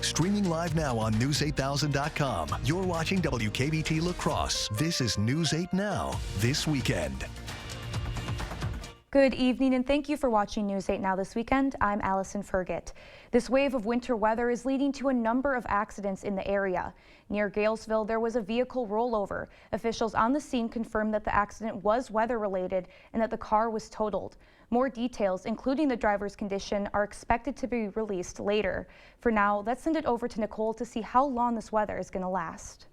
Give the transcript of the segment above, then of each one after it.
Streaming live now on News8000.com. You're watching WKBT La Crosse. This is News 8 Now, this weekend. Good evening and thank you for watching News 8 Now this weekend. I'm Allison Fergit. This wave of winter weather is leading to a number of accidents in the area. Near Galesville, there was a vehicle rollover. Officials on the scene confirmed that the accident was weather-related and that the car was totaled. More details, including the driver's condition, are expected to be released later. For now, let's send it over to Nicole to see how long this weather is going to last.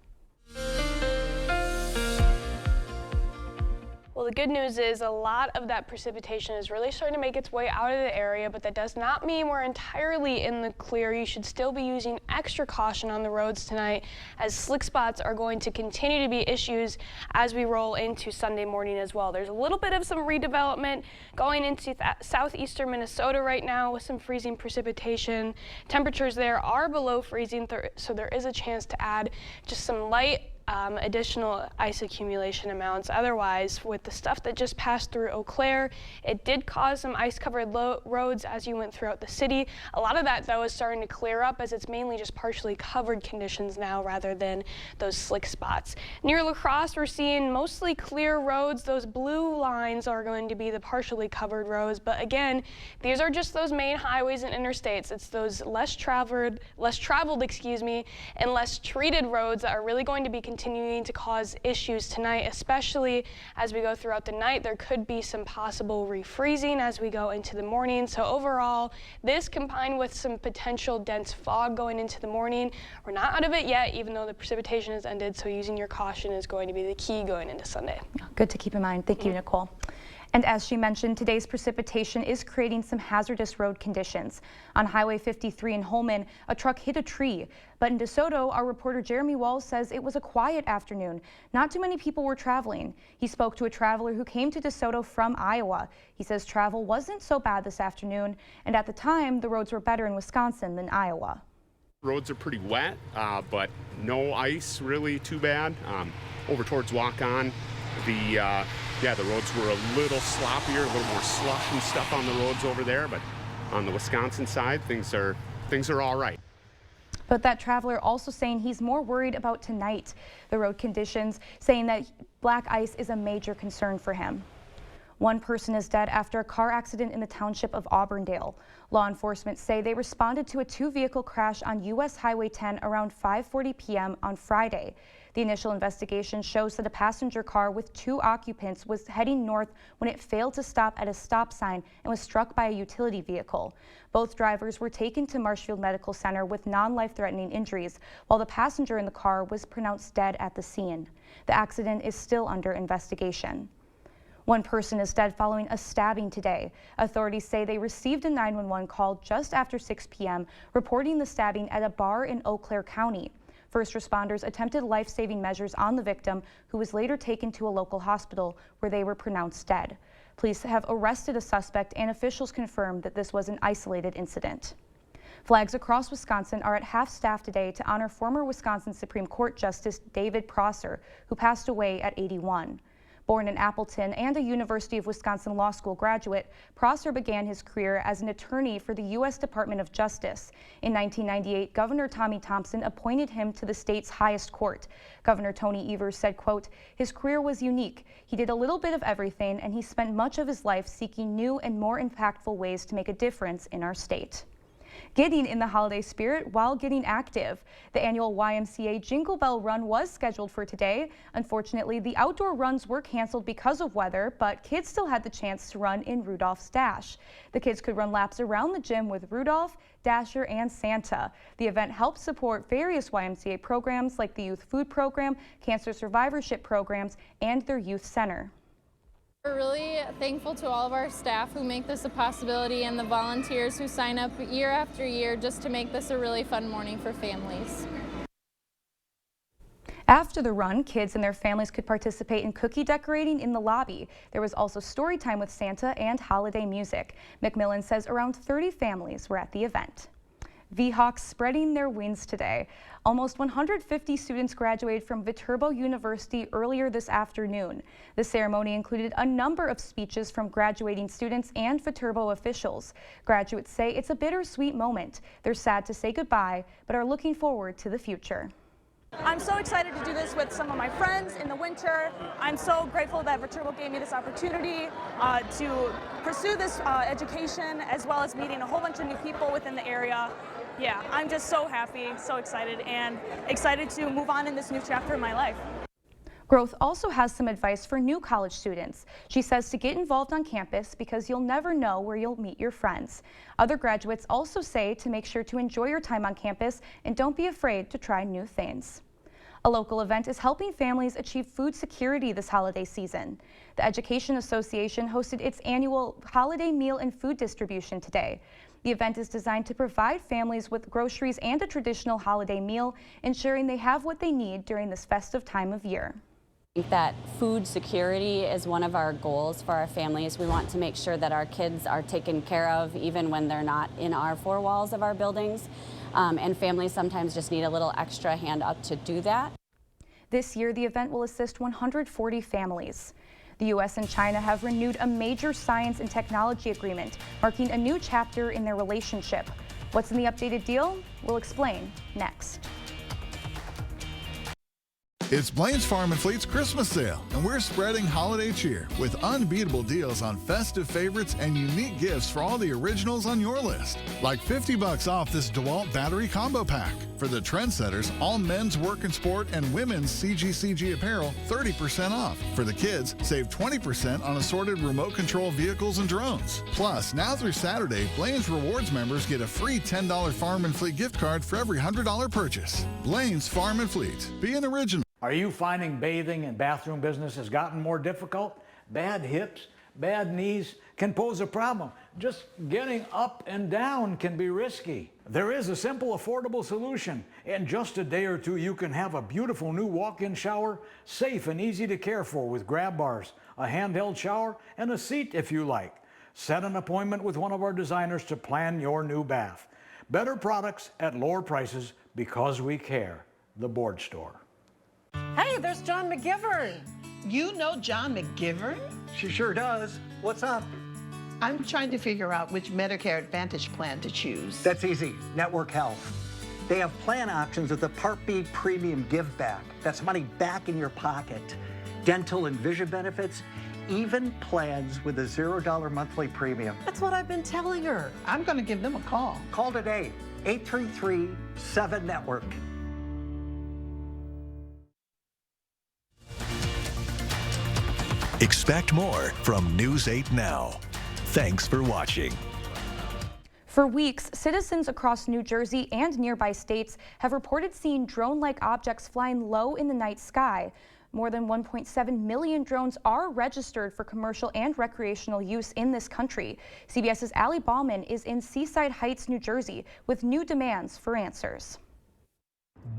Well, the good news is a lot of that precipitation is really starting to make its way out of the area, but that does not mean we're entirely in the clear. You should still be using extra caution on the roads tonight, as slick spots are going to continue to be issues as we roll into Sunday morning as well. There's a little bit of some redevelopment going into southeastern Minnesota right now with some freezing precipitation. Temperatures there are below freezing, so there is a chance to add just some light additional ice accumulation amounts. Otherwise, with the stuff that just passed through Eau Claire, it did cause some ice-covered roads as you went throughout the city. A lot of that, though, is starting to clear up as it's mainly just partially covered conditions now rather than those slick spots. Near La Crosse, we're seeing mostly clear roads. Those blue lines are going to be the partially covered roads, but again, these are just those main highways and interstates. It's those less traveled, and less treated roads that are really going to be continuing to cause issues tonight, especially as we go throughout the night. There could be some possible refreezing as we go into the morning. So overall, this combined with some potential dense fog going into the morning, we're not out of it yet, even though the precipitation has ended. So using your caution is going to be the key going into Sunday. Good to keep in mind. Thank you, Nicole. And as she mentioned, today's precipitation is creating some hazardous road conditions. On Highway 53 in Holmen, a truck hit a tree. But in DeSoto, our reporter Jeremy Walls says it was a quiet afternoon. Not too many people were traveling. He spoke to a traveler who came to DeSoto from Iowa. He says travel wasn't so bad this afternoon, and at the time, the roads were better in Wisconsin than Iowa. Roads are pretty wet, but no ice really too bad. Over towards Walk-On, the roads were a little sloppier, a little more slush and stuff on the roads over there, but on the Wisconsin side, things are all right. But that traveler also saying he's more worried about tonight, the road conditions, saying that black ice is a major concern for him. One person is dead after a car accident in the township of Auburndale. Law enforcement say they responded to a two-vehicle crash on U.S. Highway 10 around 5:40 p.m. on Friday. The initial investigation shows that a passenger car with two occupants was heading north when it failed to stop at a stop sign and was struck by a utility vehicle. Both drivers were taken to Marshfield Medical Center with non-life-threatening injuries, while the passenger in the car was pronounced dead at the scene. The accident is still under investigation. One person is dead following a stabbing today. Authorities say they received a 911 call just after 6 p.m. reporting the stabbing at a bar in Eau Claire County. First responders attempted life-saving measures on the victim, who was later taken to a local hospital where they were pronounced dead. Police have arrested a suspect, and officials confirmed that this was an isolated incident. Flags across Wisconsin are at half-staff today to honor former Wisconsin Supreme Court Justice David Prosser, who passed away at 81. Born in Appleton and a University of Wisconsin Law School graduate, Prosser began his career as an attorney for the U.S. Department of Justice. In 1998, Governor Tommy Thompson appointed him to the state's highest court. Governor Tony Evers said, quote, "His career was unique. He did a little bit of everything, and he spent much of his life seeking new and more impactful ways to make a difference in our state." Getting in the holiday spirit while getting active. The annual YMCA Jingle Bell Run was scheduled for today. Unfortunately, the outdoor runs were canceled because of weather, but kids still had the chance to run in Rudolph's Dash. The kids could run laps around the gym with Rudolph, Dasher, and Santa. The event helped support various YMCA programs like the Youth Food Program, Cancer Survivorship Programs, and their Youth Center. We're really thankful to all of our staff who make this a possibility and the volunteers who sign up year after year just to make this a really fun morning for families. After the run, kids and their families could participate in cookie decorating in the lobby. There was also story time with Santa and holiday music. McMillan says around 30 families were at the event. V-Hawks spreading their wings today. Almost 150 students graduated from Viterbo University earlier this afternoon. The ceremony included a number of speeches from graduating students and Viterbo officials. Graduates say it's a bittersweet moment. They're sad to say goodbye, but are looking forward to the future. I'm so excited to do this with some of my friends in the winter. I'm so grateful that Viterbo gave me this opportunity to pursue this education, as well as meeting a whole bunch of new people within the area. Yeah, I'm just so happy, so excited, and excited to move on in this new chapter in my life. Growth also has some advice for new college students. She says to get involved on campus because you'll never know where you'll meet your friends. Other graduates also say to make sure to enjoy your time on campus and don't be afraid to try new things. A local event is helping families achieve food security this holiday season. The Education Association hosted its annual holiday meal and food distribution today. The event is designed to provide families with groceries and a traditional holiday meal, ensuring they have what they need during this festive time of year. I think that food security is one of our goals for our families. We want to make sure that our kids are taken care of even when they're not in our four walls of our buildings. And families sometimes just need a little extra hand up to do that. This year, the event will assist 140 families. The U.S. and China have renewed a major science and technology agreement, marking a new chapter in their relationship. What's in the updated deal? We'll explain next. It's Blaine's Farm and Fleet's Christmas sale, and we're spreading holiday cheer with unbeatable deals on festive favorites and unique gifts for all the originals on your list. Like $50 off this DeWalt battery combo pack. For the trendsetters, all men's work and sport and women's CGCG apparel, 30% off. For the kids, save 20% on assorted remote control vehicles and drones. Plus, now through Saturday, Blaine's Rewards members get a free $10 Farm and Fleet gift card for every $100 purchase. Blaine's Farm and Fleet. Be an original. Are you finding bathing and bathroom business has gotten more difficult? Bad hips, bad knees can pose a problem. Just getting up and down can be risky. There is a simple, affordable solution. In just a day or two, you can have a beautiful new walk-in shower, safe and easy to care for with grab bars, a handheld shower, and a seat if you like. Set an appointment with one of our designers to plan your new bath. Better products at lower prices because we care. The Board Store. Hey, there's John McGivern. You know John McGivern? She sure does. What's up? I'm trying to figure out which Medicare Advantage plan to choose. That's easy. Network Health. They have plan options with the Part B Premium Give Back. That's money back in your pocket. Dental and vision benefits, even plans with a $0 monthly premium. That's what I've been telling her. I'm going to give them a call. Call today, 833-7-NETWORK. Expect more from News 8 Now. Thanks for watching. For weeks, citizens across New Jersey and nearby states have reported seeing drone-like objects flying low in the night sky. More than 1.7 million drones are registered for commercial and recreational use in this country. CBS's Allie Bauman is in Seaside Heights, New Jersey, with new demands for answers.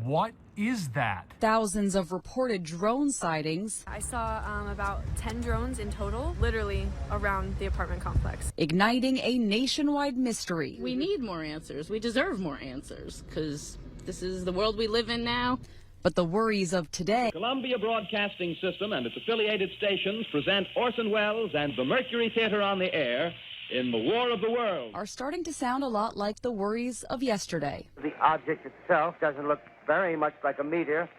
What is that? Thousands of reported drone sightings. I saw about 10 drones in total, literally around the apartment complex. Igniting a nationwide mystery. We need more answers. We deserve more answers because this is the world we live in now. But the worries of today. Columbia Broadcasting System and its affiliated stations present Orson Welles and the Mercury Theater on the Air in The War of the Worlds. Are starting to sound a lot like the worries of yesterday. The object itself doesn't look very much like a meteor,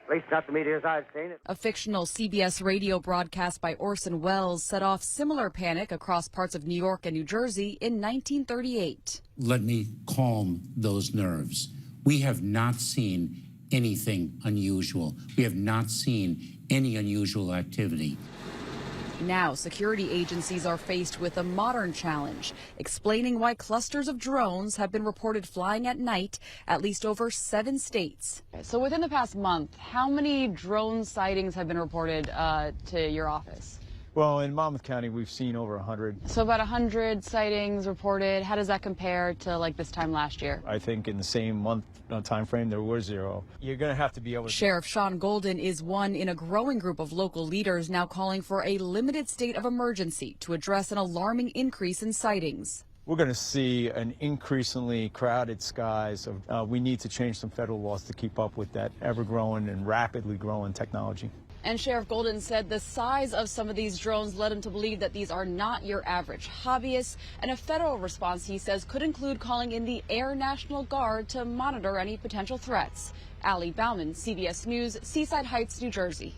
at least not the meteors I've seen. A fictional CBS radio broadcast by Orson Welles set off similar panic across parts of New York and New Jersey in 1938. Let me calm those nerves. We have not seen anything unusual. We have not seen any unusual activity. Now, security agencies are faced with a modern challenge, explaining why clusters of drones have been reported flying at night, at least over 7 states. So within the past month, how many drone sightings have been reported to your office? Well, in Monmouth County, we've seen over 100. So about 100 sightings reported. How does that compare to like this time last year? I think in the same month time frame, there were 0. You're going to have to be able to... Sheriff Sean Golden is one in a growing group of local leaders now calling for a limited state of emergency to address an alarming increase in sightings. we're going to see an increasingly crowded skies. We need to change some federal laws to keep up with that ever-growing and rapidly growing technology. And Sheriff Golden said the size of some of these drones led him to believe that these are not your average hobbyists. And a federal response, he says, could include calling in the Air National Guard to monitor any potential threats. Allie Bauman, CBS News, Seaside Heights, New Jersey.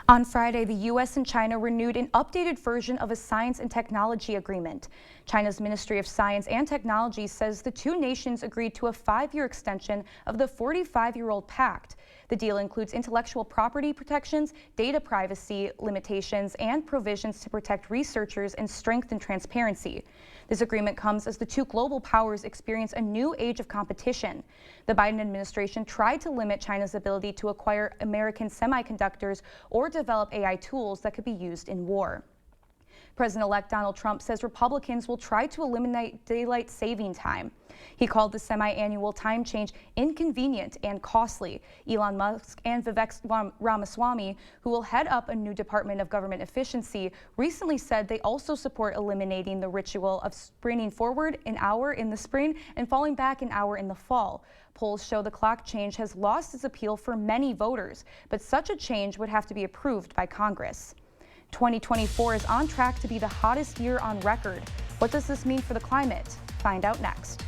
On Friday, the U.S. and China renewed an updated version of a science and technology agreement. China's Ministry of Science and Technology says the two nations agreed to a 5-year extension of the 45-year-old pact. The deal includes intellectual property protections, data privacy limitations, and provisions to protect researchers and strengthen transparency. This agreement comes as the two global powers experience a new age of competition. The Biden administration tried to limit China's ability to acquire American semiconductors or develop AI tools that could be used in war. President-elect Donald Trump says Republicans will try to eliminate daylight saving time. He called the semi-annual time change inconvenient and costly. Elon Musk and Vivek Ramaswamy, who will head up a new Department of Government Efficiency, recently said they also support eliminating the ritual of springing forward an hour in the spring and falling back an hour in the fall. Polls show the clock change has lost its appeal for many voters, but such a change would have to be approved by Congress. 2024 is on track to be the hottest year on record. What does this mean for the climate? Find out next.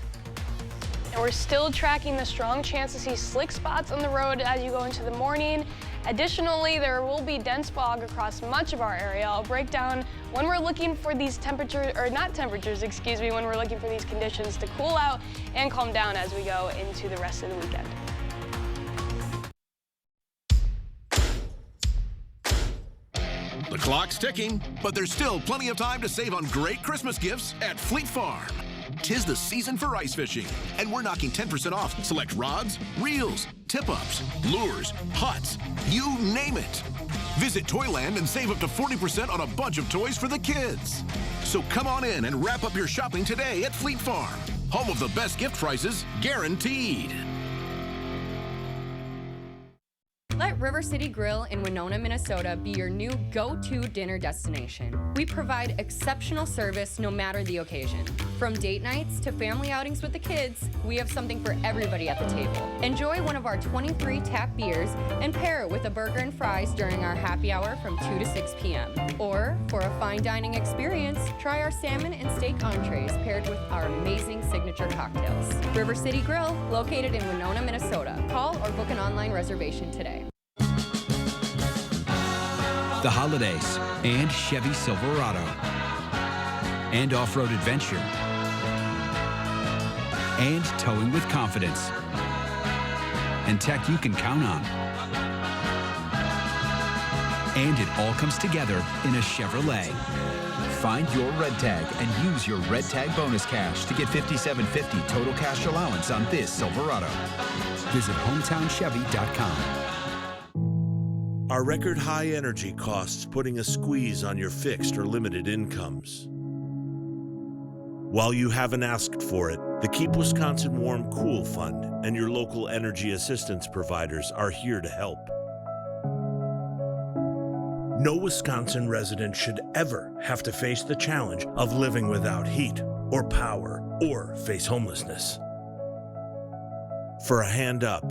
And we're still tracking the strong chance to see slick spots on the road as you go into the morning. Additionally, there will be dense fog across much of our area. I'll break down when we're looking for these when we're looking for these conditions to cool out and calm down as we go into the rest of the weekend. The clock's ticking, but there's still plenty of time to save on great Christmas gifts at Fleet Farm. 'Tis the season for ice fishing, and we're knocking 10% off select rods, reels, tip-ups, lures, pots, you name it. Visit Toyland and save up to 40% on a bunch of toys for the kids. So come on in and wrap up your shopping today at Fleet Farm, home of the best gift prices guaranteed. Let River City Grill in Winona, Minnesota be your new go-to dinner destination. We provide exceptional service no matter the occasion. From date nights to family outings with the kids, we have something for everybody at the table. Enjoy one of our 23 tap beers and pair it with a burger and fries during our happy hour from 2 to 6 p.m. Or, for a fine dining experience, try our salmon and steak entrees paired with our amazing signature cocktails. River City Grill, located in Winona, Minnesota. Call or book an online reservation today. The holidays and Chevy Silverado and off-road adventure and towing with confidence and tech you can count on. And it all comes together in a Chevrolet. Find your red tag and use your red tag bonus cash to get $5,750 total cash allowance on this Silverado. Visit HometownChevy.com. Are record high energy costs putting a squeeze on your fixed or limited incomes? While you haven't asked for it, the Keep Wisconsin Warm Cool Fund and your local energy assistance providers are here to help. No Wisconsin resident should ever have to face the challenge of living without heat or power or face homelessness. For a hand up,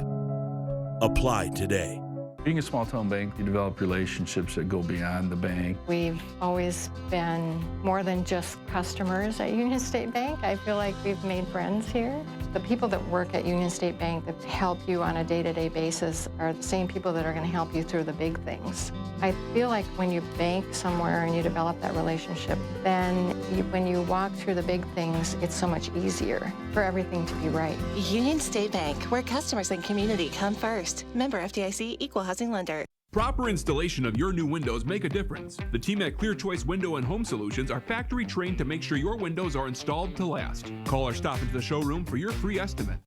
apply today. Being a small-town bank, you develop relationships that go beyond the bank. We've always been more than just customers at Union State Bank. I feel like we've made friends here. The people that work at Union State Bank that help you on a day-to-day basis are the same people that are going to help you through the big things. I feel like when you bank somewhere and you develop that relationship, then when you walk through the big things, it's so much easier for everything to be right. Union State Bank, where customers and community come first. Member FDIC, Equal Housing Lender. Proper installation of your new windows make a difference. The team at Clear Choice Window and Home Solutions are factory trained to make sure your windows are installed to last. Call or stop into the showroom for your free estimate.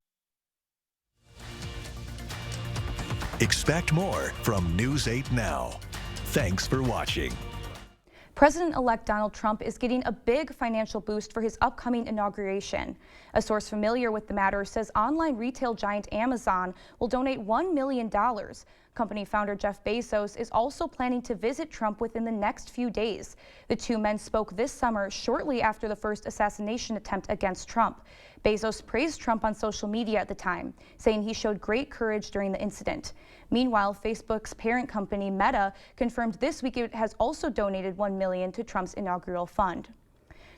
Expect more from News 8 Now. Thanks for watching. President-elect Donald Trump is getting a big financial boost for his upcoming inauguration. A source familiar with the matter says online retail giant Amazon will donate $1 million. Company founder Jeff Bezos is also planning to visit Trump within the next few days. The two men spoke this summer shortly after the first assassination attempt against Trump. Bezos praised Trump on social media at the time, saying he showed great courage during the incident. Meanwhile, Facebook's parent company Meta confirmed this week it has also donated $1 million to Trump's inaugural fund.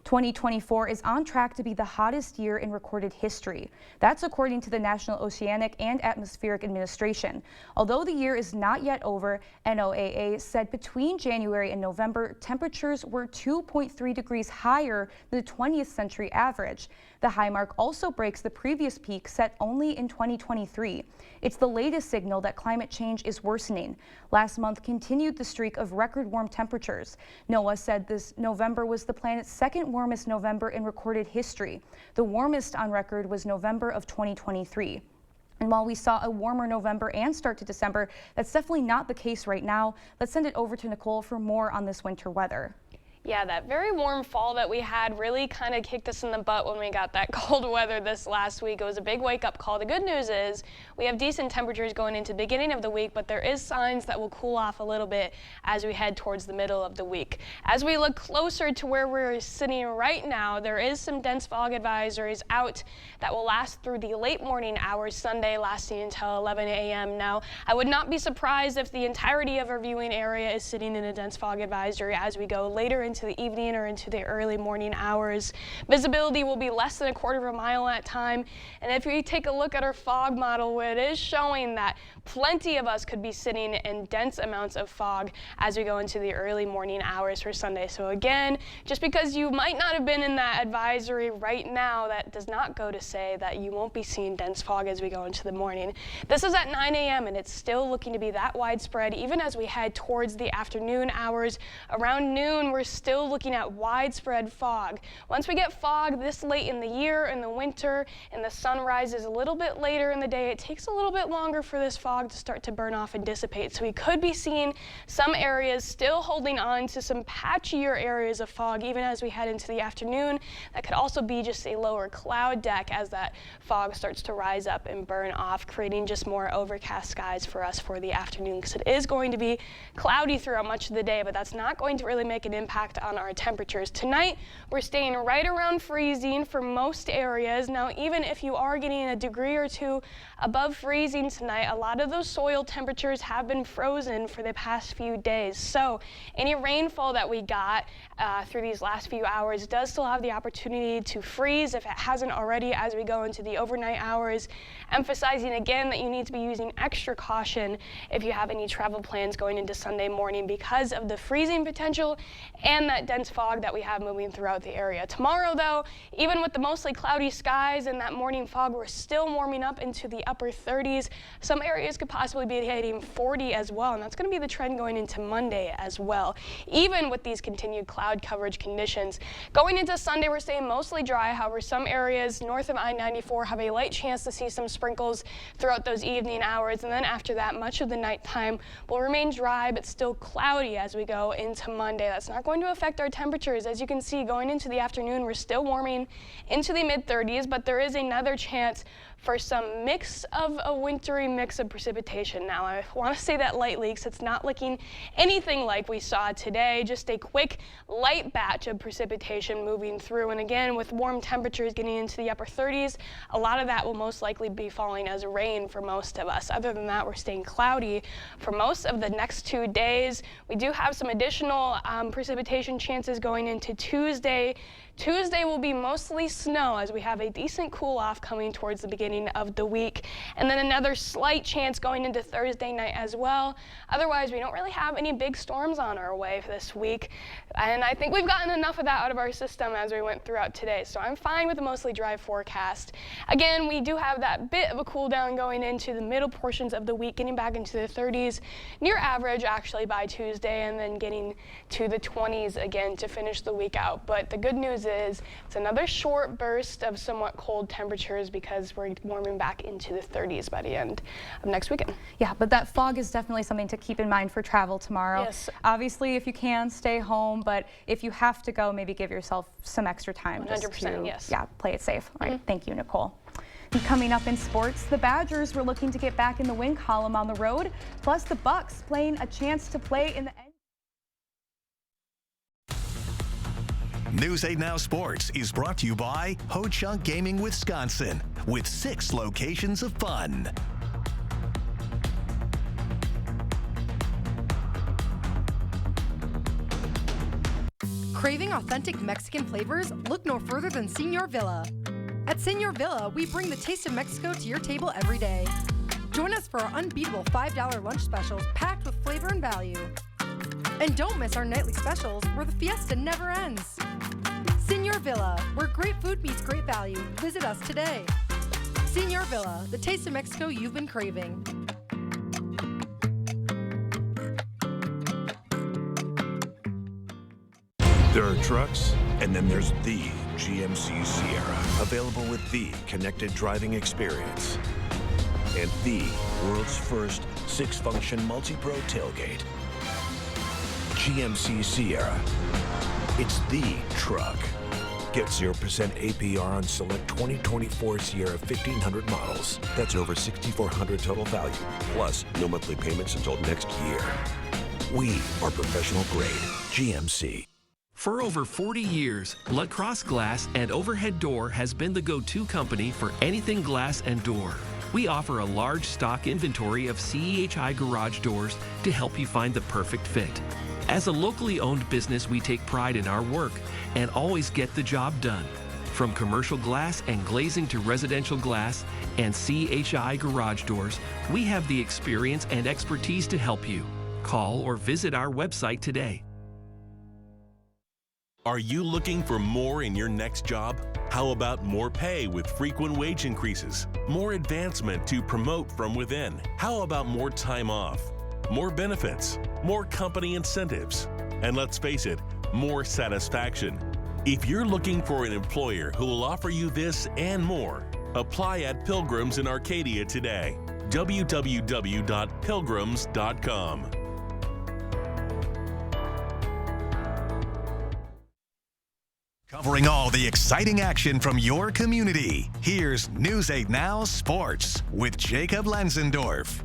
2024 is on track to be the hottest year in recorded history. That's according to the National Oceanic and Atmospheric Administration. Although the year is not yet over, NOAA said between January and November, temperatures were 2.3 degrees higher than the 20th century average. The high mark also breaks the previous peak set only in 2023. It's the latest signal that climate change is worsening. Last month continued the streak of record warm temperatures. NOAA said this November was the planet's second warmest November in recorded history. The warmest on record was November of 2023. And while we saw a warmer November and start to December, that's definitely not the case right now. Let's send it over to Nicole for more on this winter weather. Yeah, that very warm fall that we had really kind of kicked us in the butt when we got that cold weather this last week. It was a big wake-up call. The good news is we have decent temperatures going into the beginning of the week, but there is signs that will cool off a little bit as we head towards the middle of the week. As we look closer to where we're sitting right now, there is some dense fog advisories out that will last through the late morning hours Sunday, lasting until 11 a.m. Now, I would not be surprised if the entirety of our viewing area is sitting in a dense fog advisory as we go later into the evening or into the early morning hours. Visibility will be less than a quarter of a mile at time, and if you take a look at our fog model, it is showing that plenty of us could be sitting in dense amounts of fog as we go into the early morning hours for Sunday. So again, just because you might not have been in that advisory right now, that does not go to say that you won't be seeing dense fog as we go into the morning. This is at 9 a.m. and it's still looking to be that widespread even as we head towards the afternoon hours. Around noon, we're still looking at widespread fog. Once we get fog this late in the year, in the winter, and the sun rises a little bit later in the day, it takes a little bit longer for this fog to start to burn off and dissipate. So we could be seeing some areas still holding on to some patchier areas of fog even as we head into the afternoon. That could also be just a lower cloud deck as that fog starts to rise up and burn off, creating just more overcast skies for us for the afternoon, because it is going to be cloudy throughout much of the day, but that's not going to really make an impact on our temperatures. Tonight, we're staying right around freezing for most areas. Now, even if you are getting a degree or two above freezing tonight, a lot of those soil temperatures have been frozen for the past few days. So any rainfall that we got through these last few hours does still have the opportunity to freeze if it hasn't already as we go into the overnight hours, emphasizing again that you need to be using extra caution if you have any travel plans going into Sunday morning because of the freezing potential and that dense fog that we have moving throughout the area. Tomorrow, though, even with the mostly cloudy skies and that morning fog, we're still warming up into the upper 30s. Some areas could possibly be hitting 40 as well, and that's going to be the trend going into Monday as well, even with these continued cloud coverage conditions. Going into Sunday, we're staying mostly dry. However, some areas north of I-94 have a light chance to see some sprinkles throughout those evening hours, and then after that, much of the nighttime will remain dry but still cloudy as we go into Monday. That's not going to affect our temperatures. As you can see, going into the afternoon, we're still warming into the mid-30s, but there is another chance for some mix of a wintry mix of precipitation. Now, I want to say that lightly because it's not looking anything like we saw today, just a quick light batch of precipitation moving through. And again, with warm temperatures getting into the upper 30s, a lot of that will most likely be falling as rain for most of us. Other than that, we're staying cloudy for most of the next 2 days. We do have some additional precipitation chances going into Tuesday. Tuesday will be mostly snow as we have a decent cool off coming towards the beginning of the week, and then another slight chance going into Thursday night as well. Otherwise, we don't really have any big storms on our way for this week, and I think we've gotten enough of that out of our system as we went throughout today, so I'm fine with a mostly dry forecast. Again, we do have that bit of a cool down going into the middle portions of the week, getting back into the 30s, near average actually by Tuesday, and then getting to the 20s again to finish the week out. But the good news is it's another short burst of somewhat cold temperatures because we're warming back into the 30s by the end of next weekend. Yeah, but that fog is definitely something to keep in mind for travel tomorrow. Yes. Obviously, if you can, stay home, but if you have to go, maybe give yourself some extra time. 100%, yes. Yeah, play it safe. All right, thank you, Nicole. And coming up in sports, the Badgers were looking to get back in the win column on the road, plus the Bucks playing a chance to play in the News 8 Now Sports is brought to you by Ho Chunk Gaming Wisconsin, with 6 locations of fun. Craving authentic Mexican flavors? Look no further than Señor Villa. At Señor Villa, we bring the taste of Mexico to your table every day. Join us for our unbeatable $5 lunch specials packed with flavor and value. And don't miss our nightly specials where the fiesta never ends. Señor Villa, where great food meets great value. Visit us today. Señor Villa, the taste of Mexico you've been craving. There are trucks, and then there's the GMC Sierra, available with the connected driving experience and the world's first 6-function multi-pro tailgate. GMC Sierra. It's the truck. Get 0% APR on select 2024 Sierra 1500 models. That's over $6,400 total value, plus no monthly payments until next year. We are professional grade GMC. For over 40 years, Blood Cross Glass and Overhead Door has been the go-to company for anything glass and door. We offer a large stock inventory of CEHI garage doors to help you find the perfect fit. As a locally owned business, we take pride in our work and always get the job done. From commercial glass and glazing to residential glass and CEHI garage doors, we have the experience and expertise to help you. Call or visit our website today. Are you looking for more in your next job? How about more pay with frequent wage increases? More advancement to promote from within? How about more time off? More benefits? More company incentives? And let's face it, more satisfaction. If you're looking for an employer who will offer you this and more, apply at Pilgrims in Arcadia today. www.pilgrims.com. Covering all the exciting action from your community, here's News 8 Now Sports with Jacob Lenzendorf.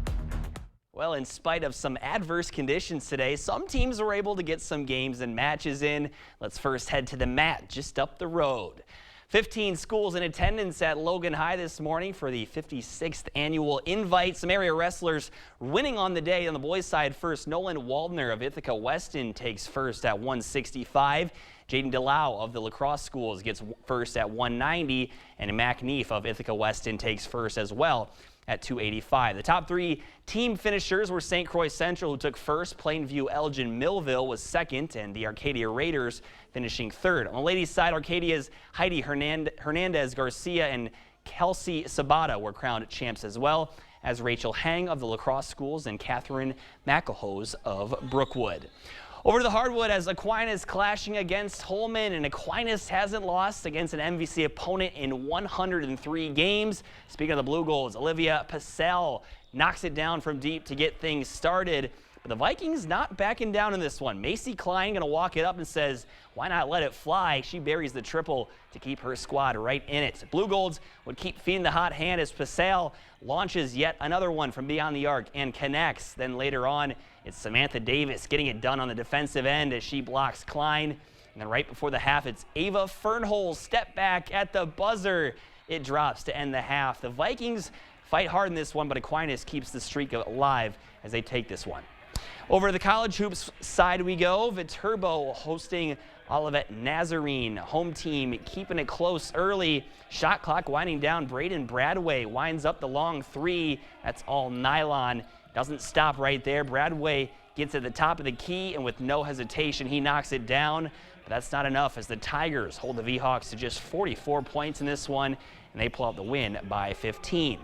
Well, in spite of some adverse conditions today, some teams were able to get some games and matches in. Let's first head to the mat just up the road. 15 schools in attendance at Logan High this morning for the 56th annual Invite. Some area wrestlers winning on the day. On the boys' side, first, Nolan Waldner of Ithaca Weston takes first at 165. Jaden DeLau of the lacrosse schools gets first at 190, and Mac Neef of Ithaca Weston takes first as well at 285. The top 3 team finishers were St. Croix Central, who took first. Plainview Elgin Millville was second, and the Arcadia Raiders finishing third. On the ladies' side, Arcadia's Heidi Hernandez Garcia and Kelsey Sabata were crowned champs as well, as Rachel Hang of the lacrosse schools and Catherine McElhose of Brookwood. Over to the hardwood as Aquinas clashing against Holman, and Aquinas hasn't lost against an MVC opponent in 103 games. Speaking of the Blue Goals, Olivia Pacell knocks it down from deep to get things started. But the Vikings not backing down in this one. Macy Klein going to walk it up and says, why not let it fly? She buries the triple to keep her squad right in it. Blue Golds would keep feeding the hot hand as Pacell launches yet another one from beyond the arc and connects. Then later on, it's Samantha Davis getting it done on the defensive end as she blocks Klein. And then right before the half, it's Ava Fernholz step back at the buzzer. It drops to end the half. The Vikings fight hard in this one, but Aquinas keeps the streak alive as they take this one. Over to the college hoops side we go. Viterbo hosting Olivet Nazarene. Home team keeping it close early. Shot clock winding down. Braden Bradway winds up the long 3. That's all nylon. Doesn't stop right there. Bradway gets at the top of the key, and with no hesitation, he knocks it down. But that's not enough as the Tigers hold the V-Hawks to just 44 points in this one, and they pull out the win by 15.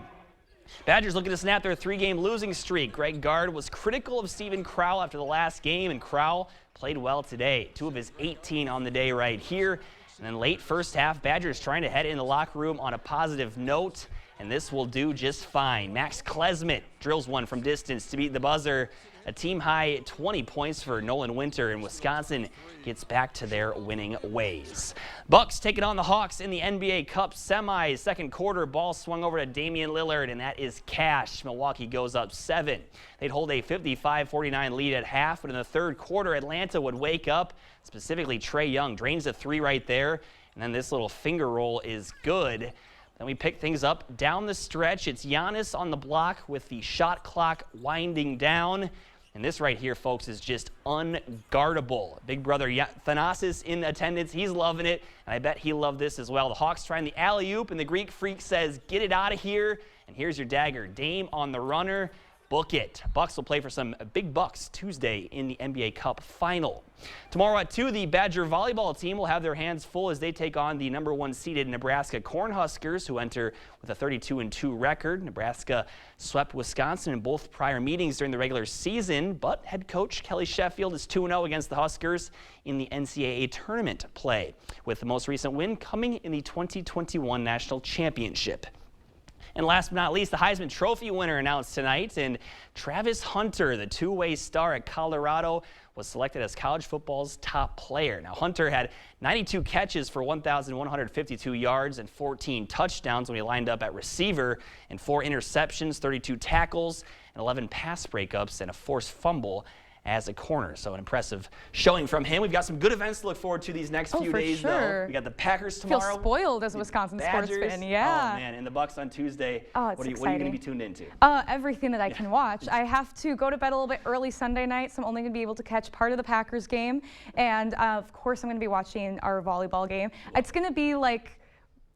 Badgers looking to snap their 3-game losing streak. Greg Gard was critical of Stephen Crowell after the last game, and Crowell played well today. 2 of his 18 on the day right here. And then late first half, Badgers trying to head in the locker room on a positive note. and this will do just fine. Max Klesmit drills one from distance to beat the buzzer. A team-high 20 points for Nolan Winter, and Wisconsin gets back to their winning ways. Bucks taking on the Hawks in the NBA Cup semis. Second quarter, ball swung over to Damian Lillard, and that is cash. Milwaukee goes up 7. They'd hold a 55-49 lead at half, but in the third quarter, Atlanta would wake up. Specifically, Trae Young drains a 3 right there, and then this little finger roll is good. Then we pick things up down the stretch. It's Giannis on the block with the shot clock winding down. And this right here, folks, is just unguardable. Big brother Thanasis in attendance. He's loving it, and I bet he loved this as well. The Hawks trying the alley-oop, and the Greek Freak says, get it out of here. And here's your dagger. Dame on the runner. Book it. Bucks will play for some big bucks Tuesday in the NBA Cup final. Tomorrow at 2, the Badger volleyball team will have their hands full as they take on the #1 seeded Nebraska Cornhuskers, who enter with a 32-2 record. Nebraska swept Wisconsin in both prior meetings during the regular season, but head coach Kelly Sheffield is 2-0 against the Huskers in the NCAA tournament play, with the most recent win coming in the 2021 National Championship. And last but not least, the Heisman Trophy winner announced tonight, and Travis Hunter, the two-way star at Colorado, was selected as college football's top player. Now, Hunter had 92 catches for 1,152 yards and 14 touchdowns when he lined up at receiver, and 4 interceptions, 32 tackles, and 11 pass breakups, and a forced fumble as a corner. So an impressive showing from him. We've got some good events to look forward to these next few days, though. We got the Packers tomorrow. Feel spoiled as a Wisconsin sports fan. Yeah. Oh, man. And the Bucks on Tuesday. Oh, it's what are you going to be tuned into? Everything that I can watch. I have to go to bed a little bit early Sunday night, so I'm only going to be able to catch part of the Packers game. And, of course, I'm going to be watching our volleyball game. It's going to be like...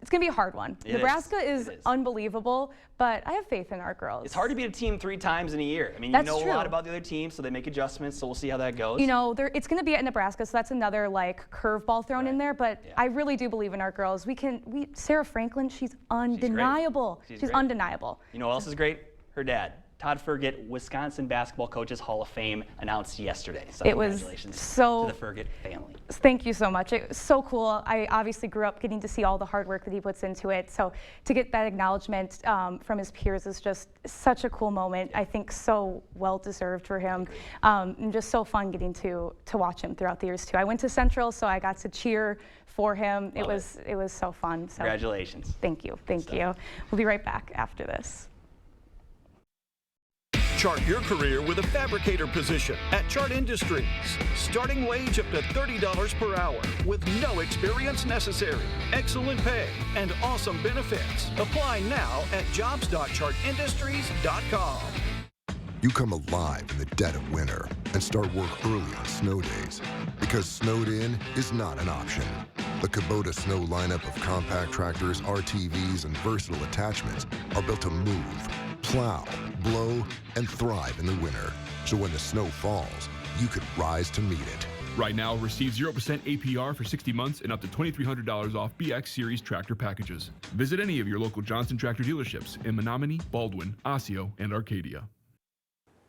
It's going to be a hard one. Nebraska is unbelievable, but I have faith in our girls. It's hard to beat a team 3 times in a year. I mean, That's you know true. a lot about the other teams, so they make adjustments, so we'll see how that goes. You know, it's going to be at Nebraska, so that's another, like, curveball thrown in there, but I really do believe in our girls. Sarah Franklin, she's undeniable. She's undeniable. You know what else is great? Her dad. Todd Fergutt, Wisconsin Basketball Coaches Hall of Fame, announced yesterday. So congratulations to the Fergutt family. Thank you so much. It was so cool. I obviously grew up getting to see all the hard work that he puts into it. So to get that acknowledgement from his peers is just such a cool moment. I think so well deserved for him. And just so fun getting to watch him throughout the years too. I went to Central, so I got to cheer for him. It was so fun. So congratulations. Thank you. Thank you. We'll be right back after this. Chart your career with a fabricator position at Chart Industries. Starting wage up to $30 per hour with no experience necessary. Excellent pay and awesome benefits. Apply now at jobs.chartindustries.com. You come alive in the dead of winter and start work early on snow days because snowed in is not an option. The Kubota Snow lineup of compact tractors, RTVs, and versatile attachments are built to move, plow, blow, and thrive in the winter. So when the snow falls, you could rise to meet it. Right now, receive 0% APR for 60 months and up to $2,300 off BX Series tractor packages. Visit any of your local Johnson Tractor dealerships in Menominee, Baldwin, Osseo, and Arcadia.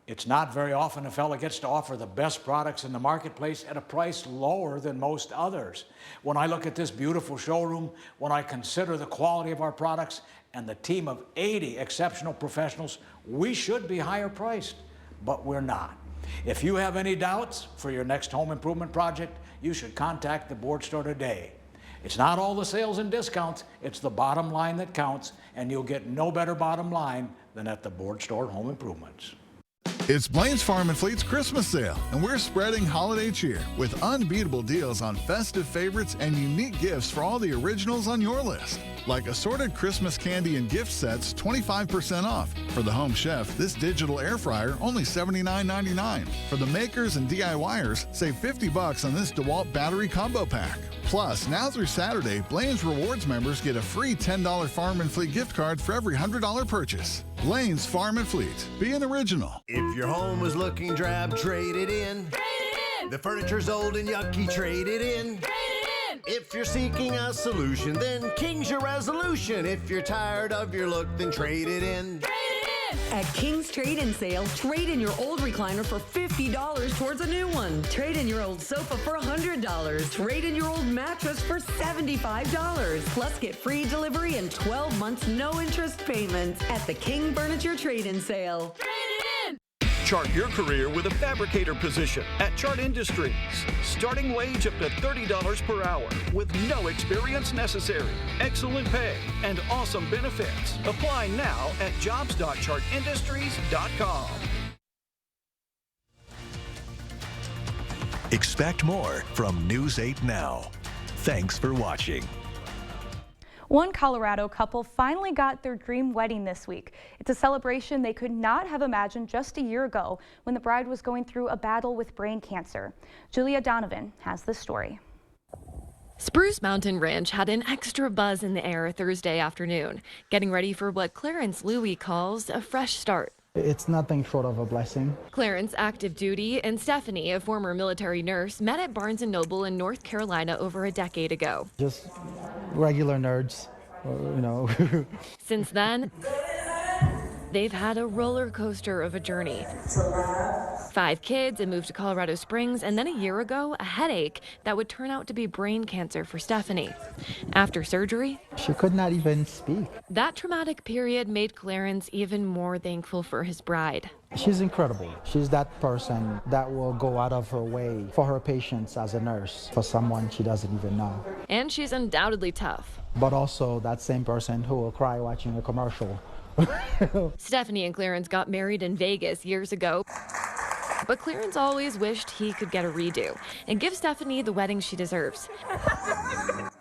It's not very often a fella gets to offer the best products in the marketplace at a price lower than most others. When I look at this beautiful showroom, when I consider the quality of our products and the team of 80 exceptional professionals, we should be higher priced, but we're not. If you have any doubts for your next home improvement project, you should contact the Board Store today. It's not all the sales and discounts, it's the bottom line that counts, and you'll get no better bottom line than at the Board Store Home Improvements. It's Blaine's Farm and Fleet's Christmas sale, and we're spreading holiday cheer with unbeatable deals on festive favorites and unique gifts for all the originals on your list. Like assorted Christmas candy and gift sets, 25% off. For the home chef, this digital air fryer, only $79.99. For the makers and DIYers, save $50 on this DeWalt battery combo pack. Plus, now through Saturday, Blaine's Rewards members get a free $10 Farm and Fleet gift card for every $100 purchase. Blaine's Farm and Fleet. Be an original. If your home is looking drab, trade it in. Trade it in. The furniture's old and yucky, trade it in. Trade it in. If you're seeking a solution, then King's your resolution. If you're tired of your look, then trade it in. Trade it At King's Trade-In Sale, trade in your old recliner for $50 towards a new one. Trade in your old sofa for $100. Trade in your old mattress for $75. Plus, get free delivery and 12 months no interest payments at the King Furniture Trade-In Sale. Chart your career with a fabricator position at Chart Industries. Starting wage up to $30 per hour with no experience necessary. Excellent pay and awesome benefits. Apply now at jobs.chartindustries.com. Expect more from News 8 Now. Thanks for watching. One Colorado couple finally got their dream wedding this week. It's a celebration they could not have imagined just a year ago when the bride was going through a battle with brain cancer. Julia Donovan has the story. Spruce Mountain Ranch had an extra buzz in the air Thursday afternoon, getting ready for what Clarence Louie calls a fresh start. It's nothing short of a blessing. Clarence, active duty, and Stephanie, a former military nurse, met at Barnes & Noble in North Carolina over a decade ago. Just regular nerds, you know. Since then, they've had a roller coaster of a journey. 5 kids, a move to Colorado Springs, and then a year ago, a headache that would turn out to be brain cancer for Stephanie. After surgery, she could not even speak. That traumatic period made Clarence even more thankful for his bride. She's incredible. She's that person that will go out of her way for her patients as a nurse, for someone she doesn't even know. And she's undoubtedly tough. But also that same person who will cry watching a commercial. Stephanie and Clarence got married in Vegas years ago, but Clarence always wished he could get a redo and give Stephanie the wedding she deserves.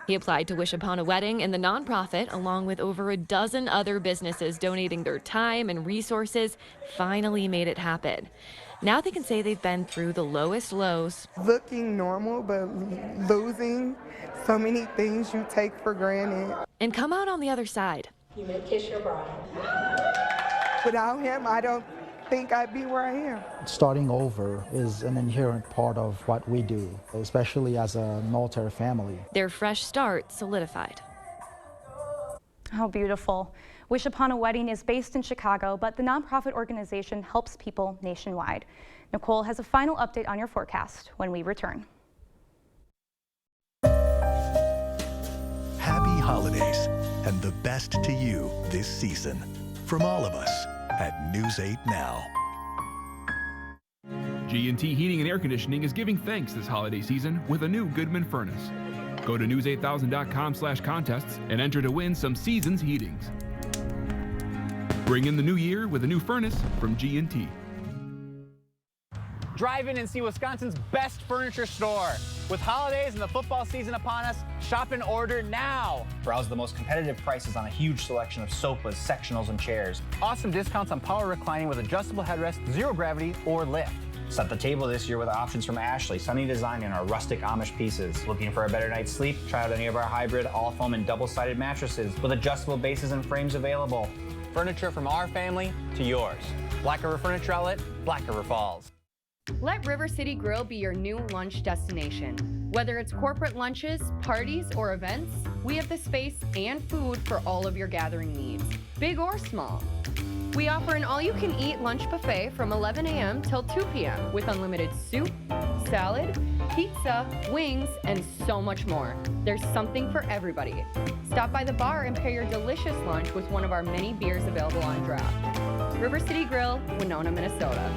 He applied to Wish Upon a Wedding, and the nonprofit, along with over a dozen other businesses donating their time and resources, finally made it happen. Now they can say they've been through the lowest lows. Looking normal, but losing so many things you take for granted. And come out on the other side. You may kiss your bride. Without him, I don't think I'd be where I am. Starting over is an inherent part of what we do, especially as a military family. Their fresh start solidified. How beautiful. Wish Upon a Wedding is based in Chicago, but the nonprofit organization helps people nationwide. Nicole has a final update on your forecast when we return. Happy holidays and the best to you this season from all of us at News 8 Now. G&T Heating and Air Conditioning is giving thanks this holiday season with a new Goodman furnace. Go to news8000.com/contests and enter to win some Seasons heatings. Bring in the new year with a new furnace from G&T. Drive in and see Wisconsin's best furniture store. With holidays and the football season upon us, shop and order now. Browse the most competitive prices on a huge selection of sofas, sectionals, and chairs. Awesome discounts on power reclining with adjustable headrest, zero gravity, or lift. Set the table this year with options from Ashley, Sunny Design, and our rustic Amish pieces. Looking for a better night's sleep? Try out any of our hybrid, all foam, and double-sided mattresses with adjustable bases and frames available. Furniture from our family to yours. Black River Furniture Outlet, Black River Falls. Let River City Grill be your new lunch destination. Whether it's corporate lunches, parties, or events, we have the space and food for all of your gathering needs, big or small. We offer an all-you-can-eat lunch buffet from 11 a.m. till 2 p.m. with unlimited soup, salad, pizza, wings, and so much more. There's something for everybody. Stop by the bar and pair your delicious lunch with one of our many beers available on draft. River City Grill, Winona, Minnesota.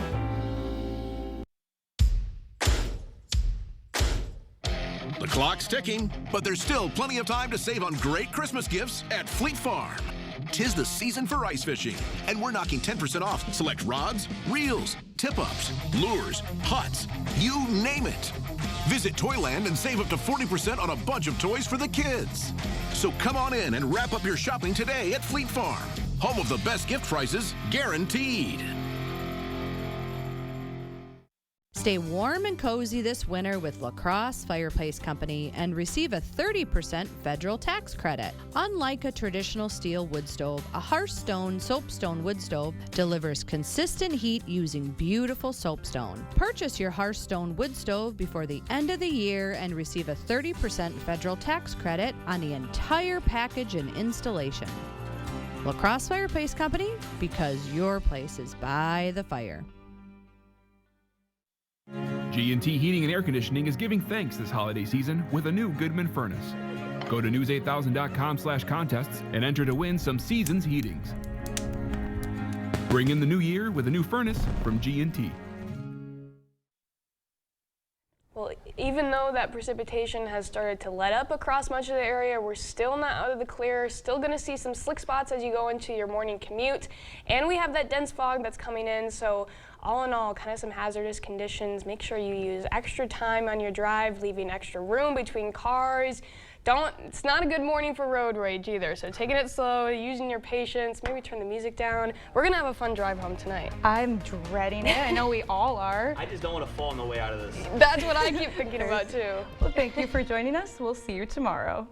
The clock's ticking, but there's still plenty of time to save on great Christmas gifts at Fleet Farm. 'Tis the season for ice fishing, and we're knocking 10% off select rods, reels, tip-ups, lures, pots, you name it. Visit Toyland and save up to 40% on a bunch of toys for the kids. So come on in and wrap up your shopping today at Fleet Farm, home of the best gift prices guaranteed. Stay warm and cozy this winter with La Crosse Fireplace Company and receive a 30% federal tax credit. Unlike a traditional steel wood stove, a Hearthstone soapstone wood stove delivers consistent heat using beautiful soapstone. Purchase your Hearthstone wood stove before the end of the year and receive a 30% federal tax credit on the entire package and installation. La Crosse Fireplace Company, because your place is by the fire. G&T Heating and Air Conditioning is giving thanks this holiday season with a new Goodman furnace. Go to news8000.com/contests and enter to win some Seasons heatings. Bring in the new year with a new furnace from G&T. Well, even though that precipitation has started to let up across much of the area, we're still not out of the clear. Still going to see some slick spots as you go into your morning commute. And we have that dense fog that's coming in, so all in all, kind of some hazardous conditions. Make sure you use extra time on your drive, leaving extra room between cars. It's not a good morning for road rage either, so taking it slow, using your patience, maybe turn the music down. We're gonna have a fun drive home tonight. I'm dreading it. I know we all are. I just don't want to fall on the way out of this. That's what I keep thinking about too. Well, thank you for joining us. We'll see you tomorrow.